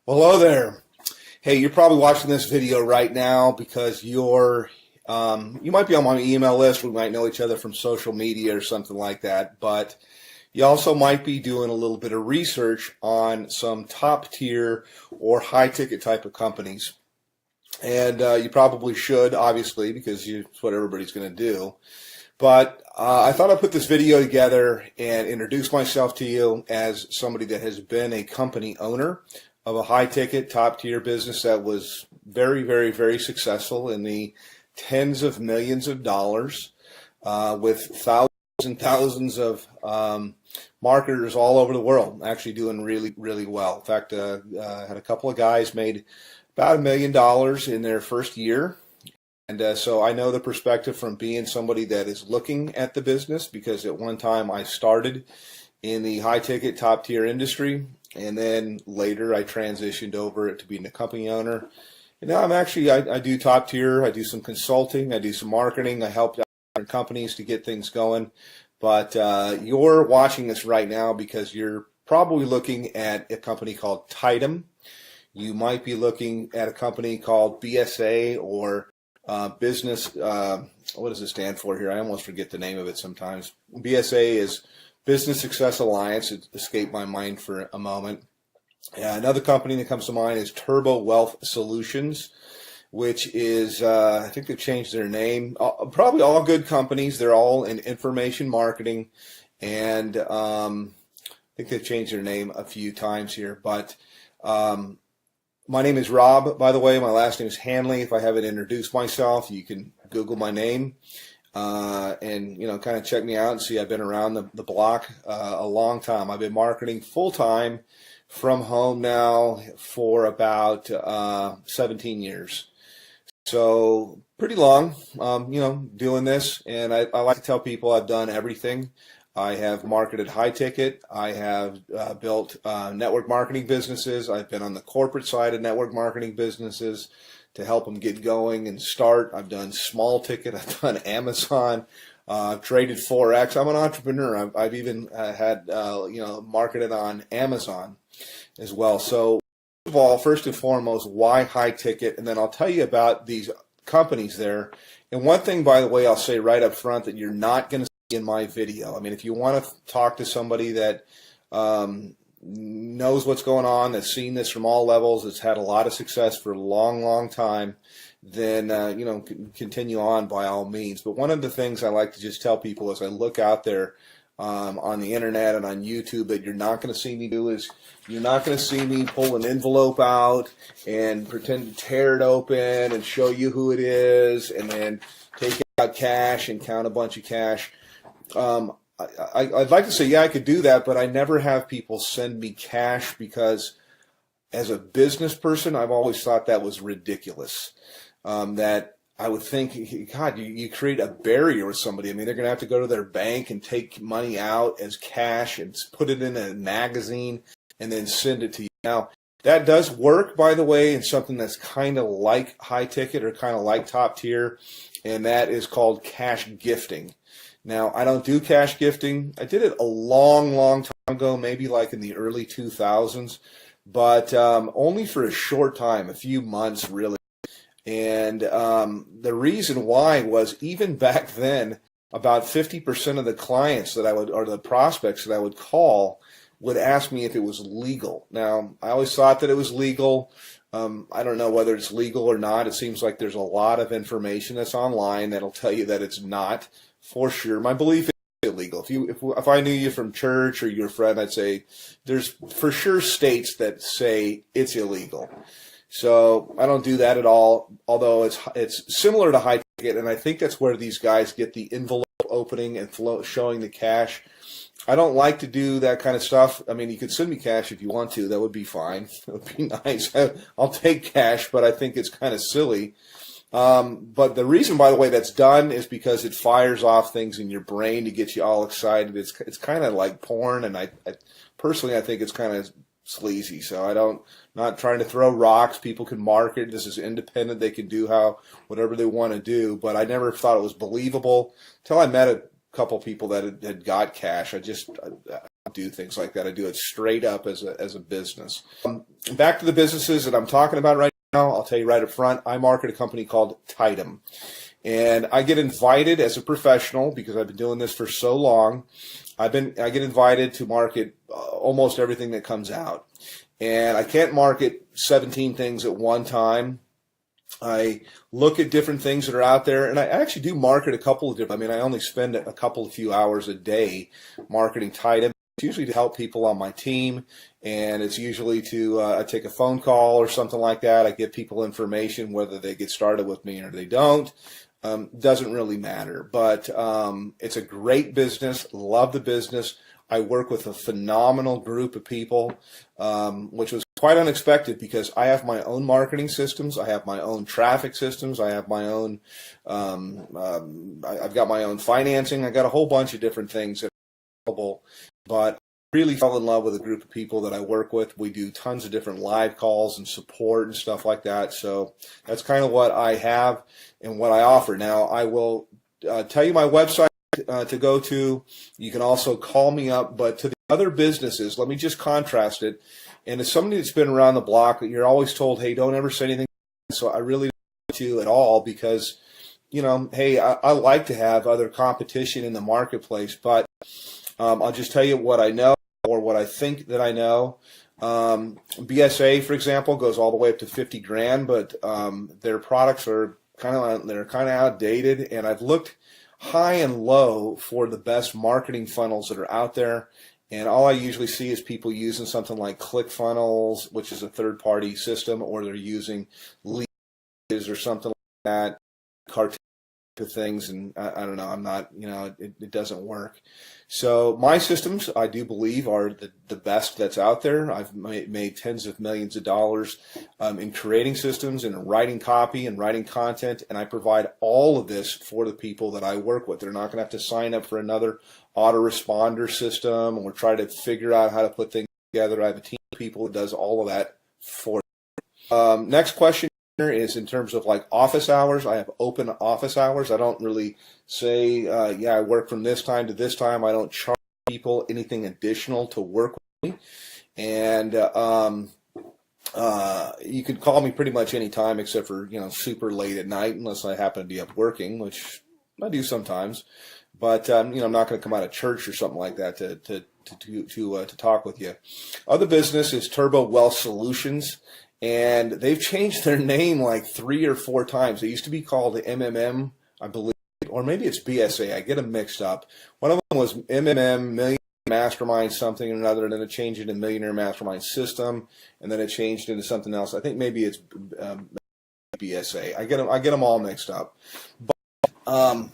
Hello there. Hey, you're probably watching this video right now because you might be on my email list. We might know each other from social media or something like that. But you also might be doing a little bit of research on some top tier or high ticket type of companies. And you probably should, obviously, because it's what everybody's going to do. But I thought I'd put this video together and introduce myself to you as somebody that has been a company owner of a high-ticket, top-tier business that was very, very, very successful in the tens of millions of dollars with thousands and thousands of marketers all over the world, actually doing really, really well. In fact, I had a couple of guys made about $1 million in their first year. And so I know the perspective from being somebody that is looking at the business, because at one time I started in the high-ticket, top-tier industry, and then later I transitioned over to being a company owner. And now I do top tier, I do some consulting, I do some marketing, I help different companies to get things going. But you're watching this right now because you're probably looking at a company called Tidem. You might be looking at a company called BSA or business, what does it stand for here? I almost forget the name of it sometimes. BSA is Business Success Alliance. It escaped my mind for a moment. Another company that comes to mind is Turbo Wealth Solutions, which is, I think they've changed their name. Probably all good companies. They're all in information marketing. And I think they've changed their name a few times here. But my name is Rob, by the way. My last name is Hanley. If I haven't introduced myself, you can Google my name. And kind of check me out and see I've been around the block a long time. I've been marketing full-time from home now for about 17 years. So pretty long, doing this. And I like to tell people I've done everything. I have marketed high ticket. I have built network marketing businesses. I've been on the corporate side of network marketing businesses to help them get going and start. I've done small ticket. I've done Amazon. I've traded Forex. I'm an entrepreneur. I've even had marketed on Amazon as well. So first and foremost, why high ticket? And then I'll tell you about these companies there. And one thing, by the way, I'll say right up front that you're not going to see in my video. I mean, if you want to talk to somebody that knows what's going on, that's seen this from all levels, that's had a lot of success for a long, long time, then continue on by all means. But one of the things I like to just tell people as I look out there on the internet and on YouTube that you're not going to see me do is you're not going to see me pull an envelope out and pretend to tear it open and show you who it is and then take out cash and count a bunch of cash. I'd like to say, yeah, I could do that, but I never have people send me cash because as a business person, I've always thought that was ridiculous. That I would think, God, you create a barrier with somebody. I mean, they're going to have to go to their bank and take money out as cash and put it in a magazine and then send it to you. Now, that does work, by the way, in something that's kind of like high ticket or kind of like top tier, and that is called cash gifting. Now, I don't do cash gifting. I did it a long, long time ago, maybe like in the early 2000s, but only for a short time, a few months really. And the reason why was even back then, about 50% of the clients that I would, or the prospects that I would call, would ask me if it was legal. Now, I always thought that it was legal. I don't know whether it's legal or not. It seems like there's a lot of information that's online that'll tell you that it's not. For sure. My belief is illegal. If I knew you from church or you're a friend, I'd say there's for sure states that say it's illegal. So I don't do that at all, although it's similar to high ticket, and I think that's where these guys get the envelope opening and showing the cash. I don't like to do that kind of stuff. I mean, you could send me cash if you want to. That would be fine. It would be nice. I'll take cash, but I think it's kind of silly. But the reason, by the way, that's done is because it fires off things in your brain to get you all excited. It's kind of like porn, and I personally I think it's kind of sleazy. So not trying to throw rocks. People can market. This is independent. They can do whatever they want to do. But I never thought it was believable until I met a couple people that had got cash. I do things like that. I do it straight up as a business. Back to the businesses that I'm talking about right now. I'll tell you right up front, I market a company called Tidem. And I get invited as a professional, because I've been doing this for so long, I get invited to market almost everything that comes out. And I can't market 17 things at one time. I look at different things that are out there, and I actually do market a couple of different. I mean, I only spend a couple of few hours a day marketing Tidem. It's usually to help people on my team, and it's usually to I take a phone call or something like that. I give people information, whether they get started with me or they don't. Doesn't really matter, but it's a great business. Love the business. I work with a phenomenal group of people, which was quite unexpected, because I have my own marketing systems. I have my own traffic systems. I have my own, I've got my own financing. I got a whole bunch of different things that are available, but I really fell in love with a group of people that I work with. We do tons of different live calls and support and stuff like that. So that's kind of what I have and what I offer. Now, I will tell you my website to go to. You can also call me up, but to the other businesses, let me just contrast it. And as somebody that's been around the block, you're always told, hey, don't ever say anything. So I really don't want to at all, because, you know, hey, I like to have other competition in the marketplace, but I'll just tell you what I know, or what I think that I know. BSA, for example, goes all the way up to 50 grand, but their products are kind of outdated, and I've looked high and low for the best marketing funnels that are out there, and all I usually see is people using something like ClickFunnels, which is a third-party system, or they're using Leads or something like that, cartoon things, and I don't know, I'm not, you know, it doesn't work. So my systems, I do believe, are the best that's out there. I've made tens of millions of dollars in creating systems and writing copy and writing content, and I provide all of this for the people that I work with. They're not going to have to sign up for another autoresponder system or try to figure out how to put things together. I have a team of people that does all of that for them. Next question is in terms of like office hours. I have open office hours. I don't really say, yeah, I work from this time to this time. I don't charge people anything additional to work with me. And you can call me pretty much any time except for, you know, super late at night, unless I happen to be up working, which I do sometimes. But, you know, I'm not going to come out of church or something like that to talk with you. Other business is Turbo Wealth Solutions. And they've changed their name like 3 or 4 times. They used to be called the MMM, I believe, or maybe it's BSA. I get them mixed up. One of them was MMM, Millionaire Mastermind something or another, and then it changed into Millionaire Mastermind System, and then it changed into something else. I think maybe it's BSA. I get them all mixed up. But I'm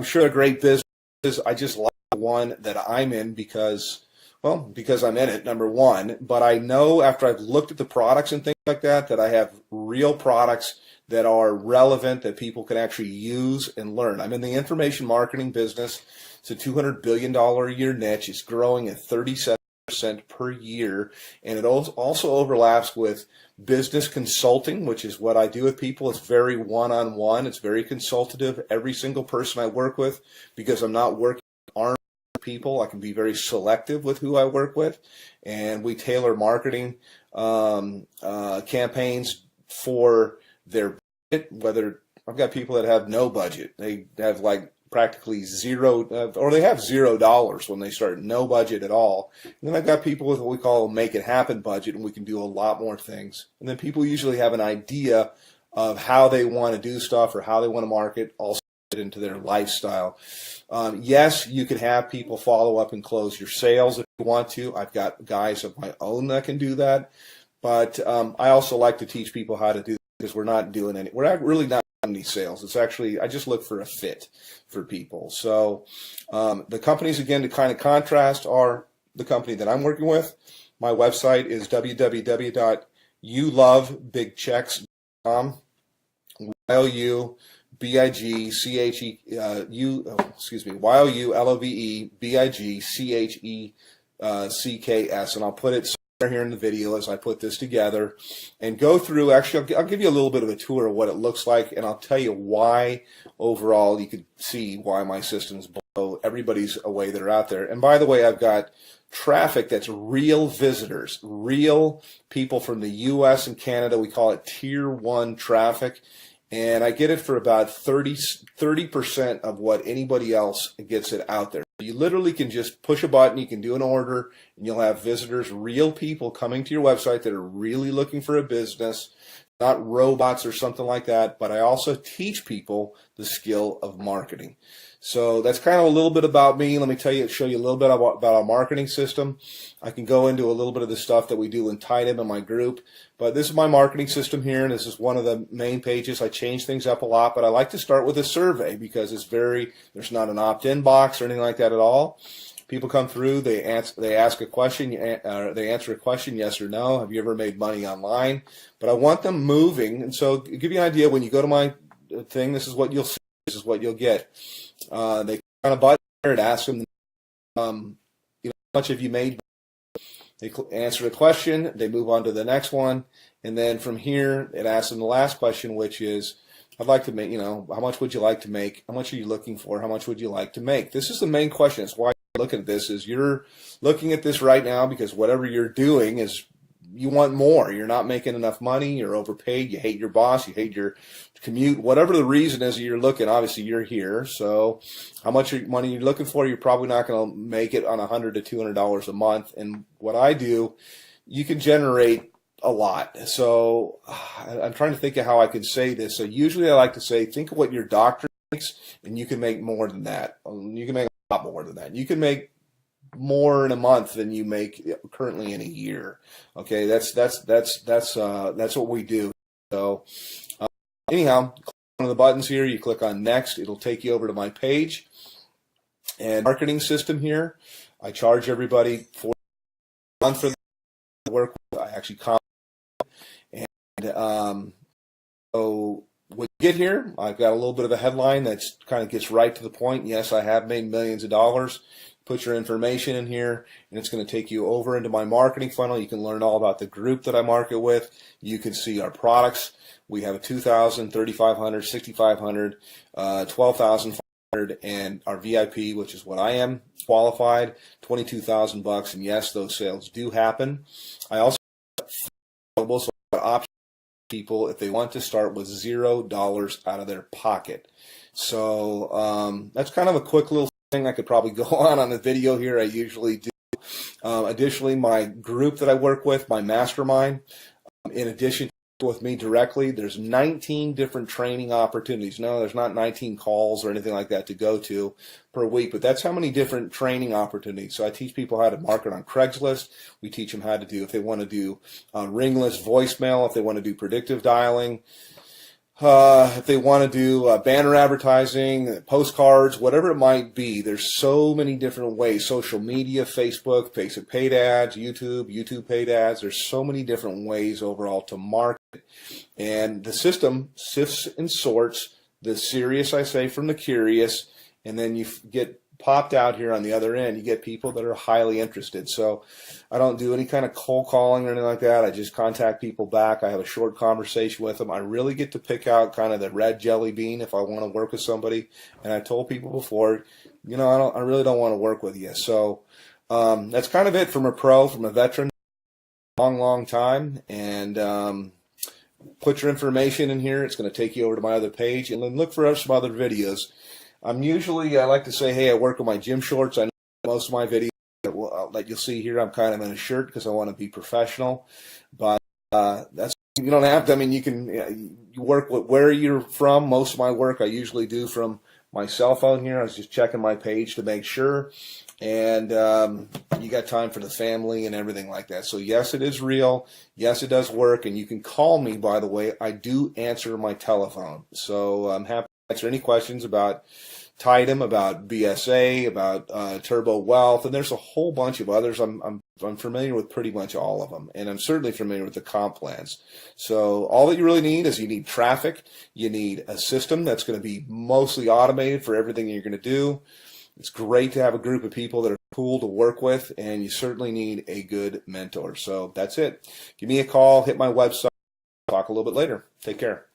sure they're great businesses. I just like the one that I'm in because I'm in it, number one, but I know after I've looked at the products and things like that, that I have real products that are relevant, that people can actually use and learn. I'm in the information marketing business. It's a $200 billion a year niche. It's growing at 37% per year, and it also overlaps with business consulting, which is what I do with people. It's very one-on-one. It's very consultative. Every single person I work with, because I'm not working armed people, I can be very selective with who I work with, and we tailor marketing campaigns for their budget. Whether I've got people that have no budget, they have like practically zero, or they have $0 when they start, no budget at all. And then I've got people with what we call a make it happen budget, and we can do a lot more things. And then people usually have an idea of how they want to do stuff or how they want to market, also into their lifestyle. Yes, you can have people follow up and close your sales if you want to. I've got guys of my own that can do that, but I also like to teach people how to do that, because we're not really not doing any sales. It's actually, I just look for a fit for people. So the companies, again, to kind of contrast, are the company that I'm working with. My website is www.youlovebigchecks.com. YOULOVEBIGCHECKS, and I'll put it somewhere here in the video as I put this together and go through. Actually, I'll give you a little bit of a tour of what it looks like, and I'll tell you why overall you could see why my system's So everybody's away that are out there. And by the way, I've got traffic that's real visitors, real people from the U.S. and Canada. We call it Tier 1 traffic. And I get it for about 30% of what anybody else gets it out there. You literally can just push a button, you can do an order, and you'll have visitors, real people coming to your website that are really looking for a business, not robots or something like that. But I also teach people the skill of marketing. So that's kind of a little bit about me. Let me show you a little bit about our marketing system. I can go into a little bit of the stuff that we do in Tidem in my group. But this is my marketing system here, and this is one of the main pages. I change things up a lot, but I like to start with a survey because there's not an opt-in box or anything like that at all. People come through, they ask a question, they answer a question, yes or no. Have you ever made money online? But I want them moving, and so to give you an idea, when you go to my thing, this is what you'll see, this is what you'll get. They click on a button here, it asks them, how much have you made? They answer a question, they move on to the next one, and then from here, it asks them the last question, which is, I'd like to make, how much would you like to make? How much are you looking for? How much would you like to make? This is the main question. It's why you're looking at this, is you're looking at this right now because whatever you're doing is you want more. You're not making enough money. You're overpaid. You hate your boss. You hate your commute. Whatever the reason is you're looking, obviously you're here. So how much money you're looking for, you're probably not going to make it on $100 to $200 a month. And what I do, you can generate a lot. So I'm trying to think of how I can say this. So usually I like to say, think of what your doctor makes, and you can make more than that. You can make a lot more than that. You can make more in a month than you make currently in a year. Okay, that's what we do. So anyhow, click on the buttons here. You click on next. It'll take you over to my page and marketing system here. I charge everybody for a month for the work. I actually comment. And so when you get here, I've got a little bit of a headline that's kind of gets right to the point. Yes, I have made millions of dollars. Put your information in here, and it's going to take you over into my marketing funnel. You can learn all about the group that I market with. You can see our products. We have a 2,000, 3,500, 6,500, 12,500, and our VIP, which is what I am qualified, $22,000. And yes, those sales do happen. I also have options for people if they want to start with $0 out of their pocket. So that's kind of a quick little thing. I could probably go on the video here. I usually do. Additionally, my group that I work with, my mastermind, in addition to with me directly, there's 19 different training opportunities. No, there's not 19 calls or anything like that to go to per week, but that's how many different training opportunities. So I teach people how to market on Craigslist. We teach them how to do, if they want to do ringless voicemail, if they want to do predictive dialing, if they want to do banner advertising, postcards, whatever it might be. There's so many different ways. Social media, Facebook paid ads, YouTube paid ads. There's so many different ways overall to market. And the system sifts and sorts the serious, I say, from the curious, and then you get popped out here on the other end. You get people that are highly interested. So I don't do any kind of cold calling or anything like that. I just contact people back. I have a short conversation with them. I really get to pick out kind of the red jelly bean if I want to work with somebody. And I told people before, I really don't want to work with you. So that's kind of it from a veteran, long time. And put your information in here. It's going to take you over to my other page, and then look for some other videos. I like to say, hey, I work with my gym shorts. I know most of my videos that you'll see here, I'm kind of in a shirt because I want to be professional. But you don't have to. I mean, you can you work with where you're from. Most of my work I usually do from my cell phone here. I was just checking my page to make sure. And you got time for the family and everything like that. So yes, it is real. Yes, it does work. And you can call me, by the way. I do answer my telephone. So I'm happy to answer any questions about Tidem, about BSA, about Turbo Wealth, and there's a whole bunch of others. I'm familiar with pretty much all of them, and I'm certainly familiar with the comp plans. So all that you really need is you need traffic. You need a system that's going to be mostly automated for everything you're going to do. It's great to have a group of people that are cool to work with, and you certainly need a good mentor. So that's it. Give me a call, hit my website, talk a little bit later. Take care.